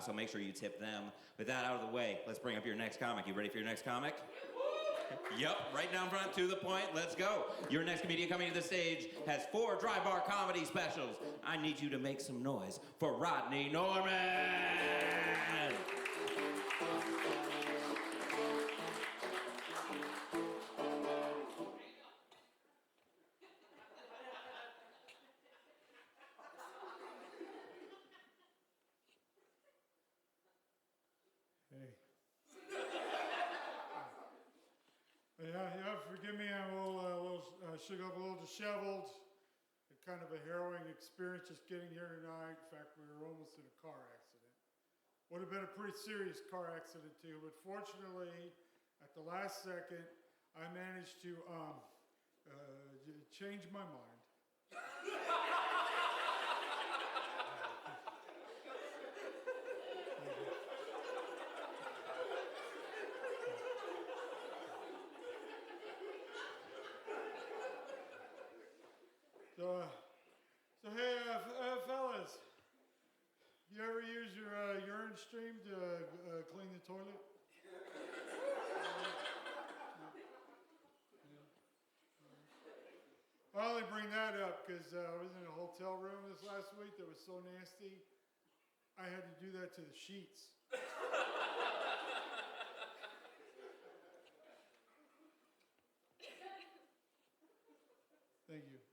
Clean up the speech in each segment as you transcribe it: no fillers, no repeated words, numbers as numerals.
so make sure you tip them. With that out of the way, let's bring up your next comic. You ready for your next comic? Yep, right down front, to the point, let's go. Your next comedian coming to the stage has 4 dry bar comedy specials. I need you to make some noise for Rodney Norman! Hey. Yeah, forgive me, I'm a little shook up, a little disheveled. Kind of a harrowing experience just getting here tonight. In fact, we were almost in a car accident. Would have been a pretty serious car accident too, but fortunately, at the last second, I managed to change my mind. So hey, fellas, you ever use your urine stream to clean the toilet? I only bring that up because I was in a hotel room this last week that was so nasty, I had to do that to the sheets. Thank you.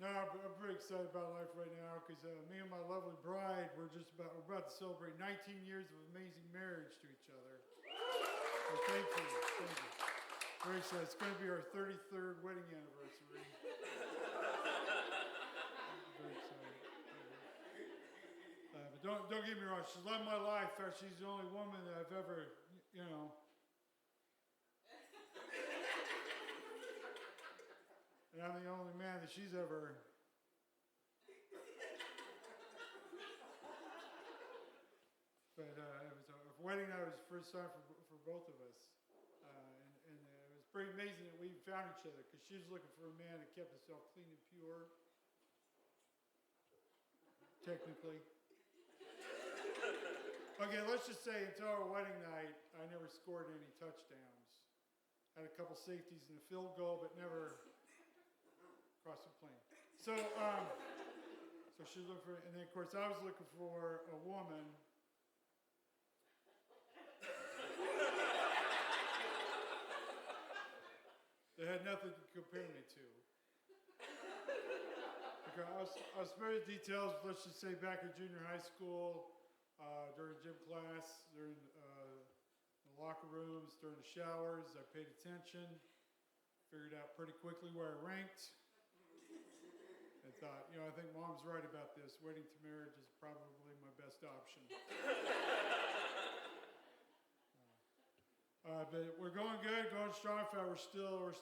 No, I'm pretty excited about life right now because me and my lovely bride, we're about to celebrate 19 years of amazing marriage to each other. So thank you. Very excited. It's going to be our 33rd wedding anniversary. Very excited. But don't get me wrong. She's loved my life. In fact, she's the only woman that I've ever, and I'm the only man that she's ever. But it was a wedding night. It was the first time for both of us. And it was pretty amazing that we found each other because she was looking for a man that kept himself clean and pure. Technically. Okay, let's just say until our wedding night, I never scored any touchdowns. Had a couple safeties and a field goal, but never crossed the plane. So she was looking for, and then of course I was looking for a woman that had nothing to compare me to. Because I'll spare the details, let's just say back in junior high school, during gym class, during the locker rooms, during the showers, I paid attention, figured out pretty quickly where I ranked. I thought, I think Mom's right about this. Waiting to marriage is probably my best option. But we're going good, going strong. In fact, we're still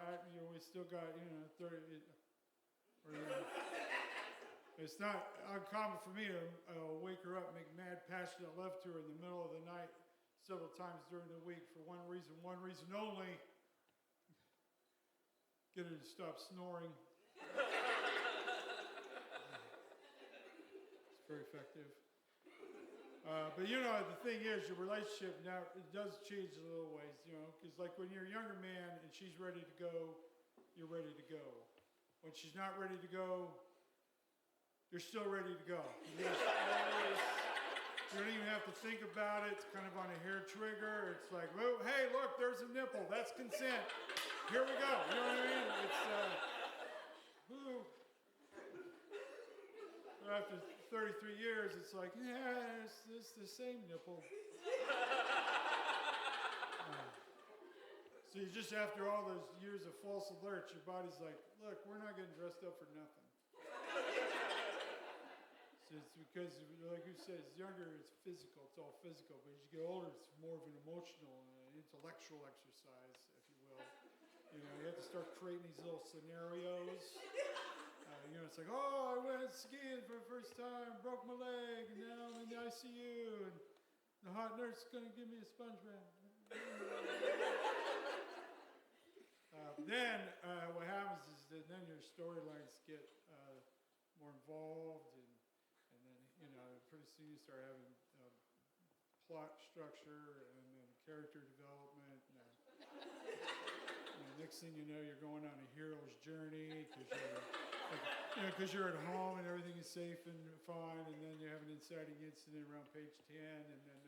acting. We still got 30. It's not uncommon for me to wake her up, make mad, passionate love to her in the middle of the night, several times during the week for one reason only: get her to stop snoring. It's very effective. But the thing is, your relationship now, it does change a little ways, because like when you're a younger man and she's ready to go, you're ready to go. When she's not ready to go, you're still ready to go. You don't even have to think about it. It's kind of on a hair trigger. It's like, oh, hey, look, there's a nipple. That's consent. Here we go. You know what I mean? After 33 years, it's like, yeah, it's the same nipple. So you just, after all those years of false alerts, your body's like, look, we're not getting dressed up for nothing. So it's because, like you said, it's younger, it's physical, it's all physical. But as you get older, it's more of an emotional, intellectual exercise, if you will. You have to start creating these little scenarios. It's like, oh, I went skiing for the first time, broke my leg, and now I'm in the ICU, and the hot nurse is going to give me a sponge bath. Then what happens is that then your storylines get more involved, pretty soon you start having plot structure and then character development. And next thing you know, you're going on a hero's journey because you're at home and everything is safe and fine, and then you have an inciting incident around page 10, and then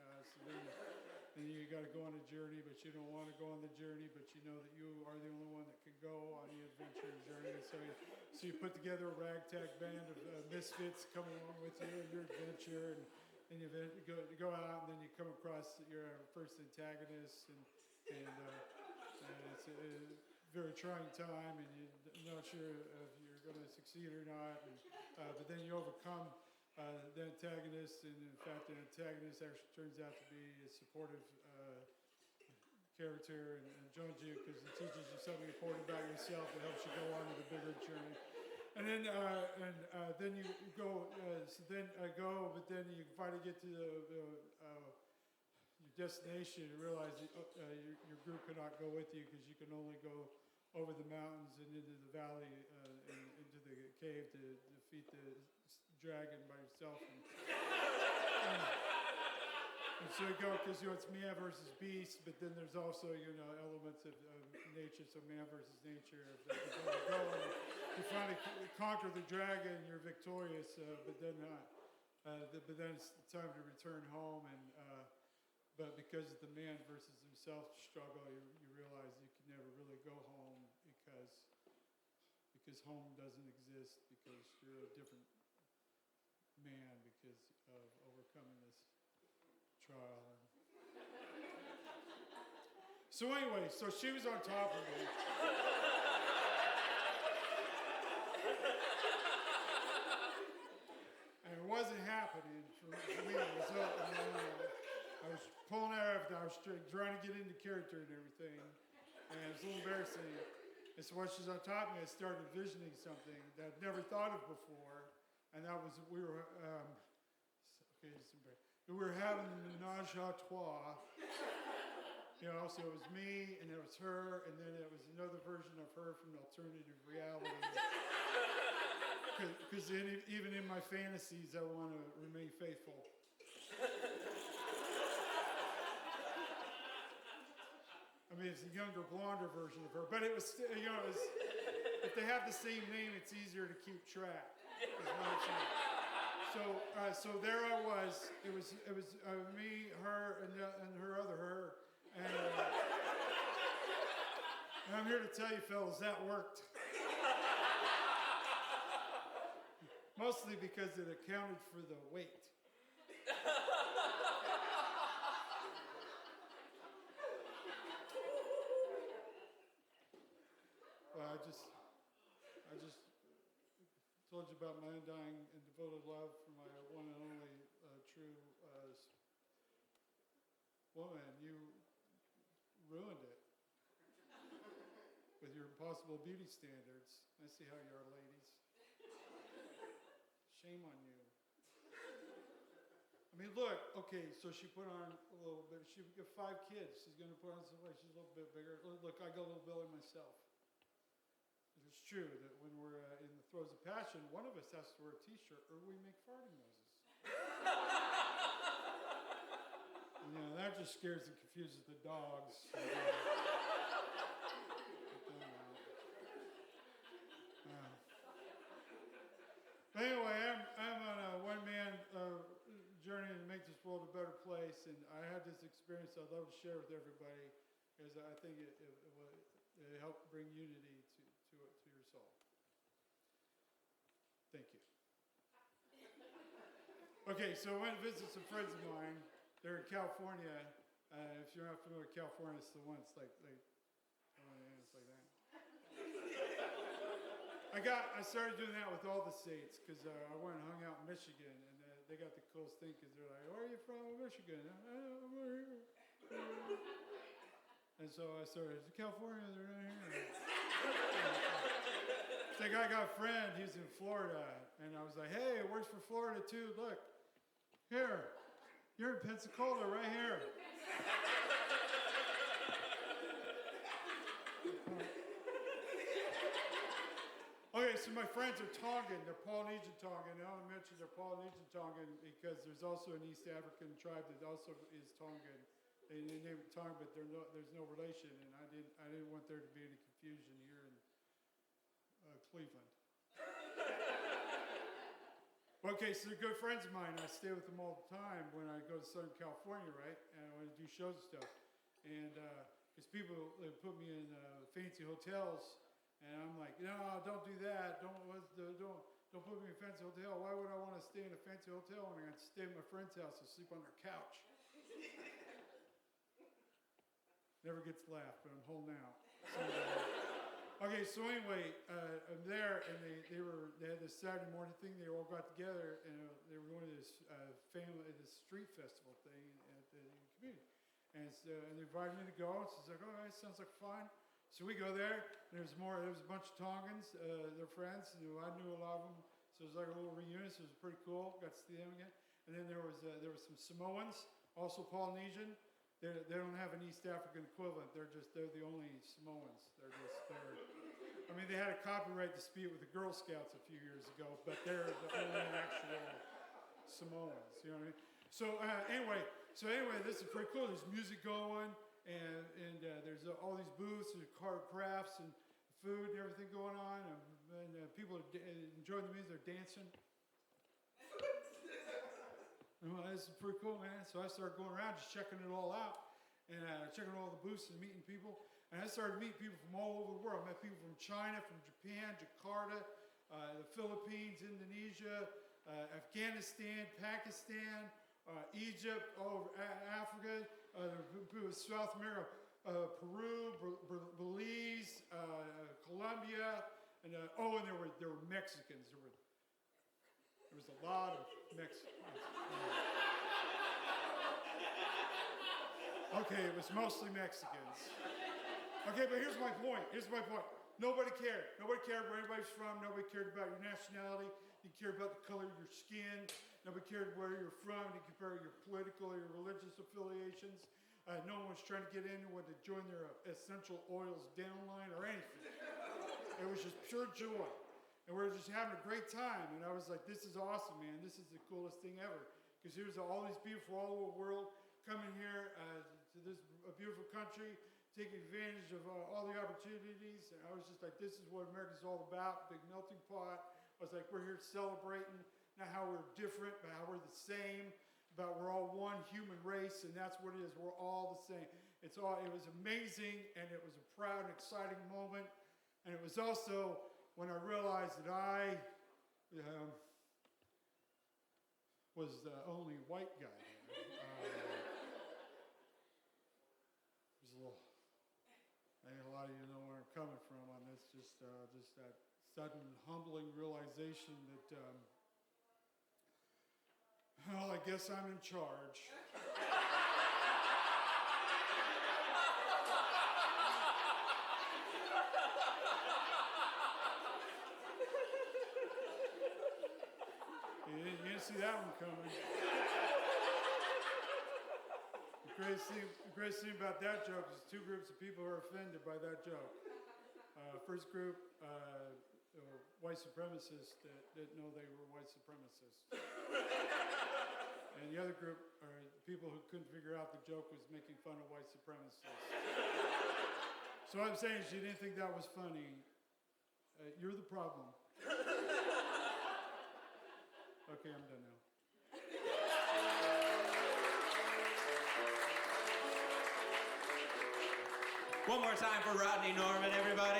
then you got to go on a journey, but you don't want to go on the journey, but you know that you are the only one that can go on the adventure and journey. So you put together a ragtag band of misfits come along with you in your adventure, and you go out, and then you come across your first antagonist, and it's a very trying time, and you're not sure if you're going to succeed or not, but then you overcome the antagonist, and in fact, the antagonist actually turns out to be a supportive character and joins you because it teaches you something important about yourself that helps you go on to the bigger journey. And then you go, but then you finally get to your destination and realize your group cannot go with you because you can only go over the mountains and into the valley and into the cave to defeat the dragon by yourself. And so you go because it's man versus beast, but then there's also elements of nature, so man versus nature. You go and you finally conquer the dragon, you're victorious, but then it's time to return home, but because of the man versus himself struggle, you realize you can never really go home because home doesn't exist because you're a different man because of overcoming this trial. So anyway, so she was on top of me. And it wasn't happening for me. I was pulling out everything. I was trying to get into character and everything. And it was a little embarrassing. And so while she's on top of me, I started envisioning something that I'd never thought of before. And that was, we were having the menage a trois. So it was me, and it was her, and then it was another version of her from alternative reality. Because even in my fantasies, I want to remain faithful. I mean, it's a younger, blonder version of her, but it was, if they have the same name, it's easier to keep track. Is what I'm saying. So there I was. It was me, her, and her other her, and I'm here to tell you, fellas, that worked. Mostly because it accounted for the weight. Well, I just told you about my undying and devoted love for my one and only true woman. You ruined it with your impossible beauty standards. I see how you are, ladies. Shame on you. I mean, look, okay, so she put on a little bit. She got 5 kids. She's going to put on some weight. She's a little bit bigger. Look, I got a little belly myself. It's true that when we're in the throes of passion, one of us has to wear a t-shirt or we make farting noises. That just scares and confuses the dogs. Anyway, I'm on a one-man journey to make this world a better place, and I had this experience I'd love to share with everybody because I think it helped bring unity to your soul. Thank you. Okay, so I went to visit some friends of mine. They're in California. If you're not familiar with California, it's the one. It's like that. I started doing that with all the states because I went and hung out in Michigan, and they got the coolest thing because they're like, "Where are you from?" Michigan. I'm over here. And so I started, California, they're right here. It's like I got a friend, he's in Florida, and I was like, "Hey, it works for Florida too. Look, here, you're in Pensacola, right here." Oh Okay, so my friends are Tongan. They're Polynesian Tongan. I only mentioned they're Polynesian Tongan because there's also an East African tribe that also is Tongan. They name it Tongan, but there's no relation, and I didn't want there to be any confusion here in Cleveland. Okay, so they're good friends of mine. I stay with them all the time when I go to Southern California, right? And when I do shows and stuff. And because people they put me in fancy hotels, and I'm like, no, don't do that. Don't put me in a fancy hotel. Why would I want to stay in a fancy hotel when I got to stay at my friend's house and sleep on their couch? Never gets laughed, but I'm holding out. Okay, so anyway, I'm there, and they had this Saturday morning thing. They all got together, and they were going to this this street festival thing at the community, and they invited me to go. So it's like, oh, that sounds like fun. So we go there, and there was a bunch of Tongans, their friends, who I knew a lot of them. So it was like a little reunion. So it was pretty cool. Got to see them again. And then there was some Samoans, also Polynesian. They don't have an East African equivalent. They're the only Samoans. I mean, they had a copyright dispute with the Girl Scouts a few years ago, but they're the only actual Samoans. You know what I mean? So anyway, this is pretty cool. There's music going, and there's all these booths and crafts and food and everything going on, and people are enjoying the music. They're dancing. Well, this is pretty cool, man. So I started going around just checking it all out and checking all the booths and meeting people. And I started meeting people from all over the world. I met people from China, from Japan, Jakarta, the Philippines, Indonesia, Afghanistan, Pakistan, Egypt, all over Africa, South America, Peru, Belize, Colombia, and and there were Mexicans. There was a lot of Mexicans. Okay, it was mostly Mexicans. Okay, but here's my point. Nobody cared. Nobody cared where anybody's from. Nobody cared about your nationality. You cared about the color of your skin. Nobody cared where you're from. You cared about your political or your religious affiliations. No one was trying to get anyone to join their essential oils downline or anything. It was just pure joy. And we were just having a great time. And I was like, this is awesome, man. This is the coolest thing ever. Because here's all these people from all over the world coming here to this beautiful country, taking advantage of all the opportunities. And I was just like, this is what America's all about, big melting pot. I was like, we're here celebrating not how we're different, but how we're the same, about we're all one human race, and that's what it is. We're all the same. It was amazing, and it was a proud and exciting moment. And it was also when I realized that I was the only white guy there. I think a lot of you know where I'm coming from on this. Just that sudden, humbling realization that, well, I guess I'm in charge. You didn't see that one coming. The greatest thing about that joke is two groups of people are offended by that joke. First group, white supremacists that didn't know they were white supremacists. And the other group are people who couldn't figure out the joke was making fun of white supremacists. So what I'm saying is you didn't think that was funny. You're the problem. Okay, I'm done now. One more time for Rodney Norman, everybody.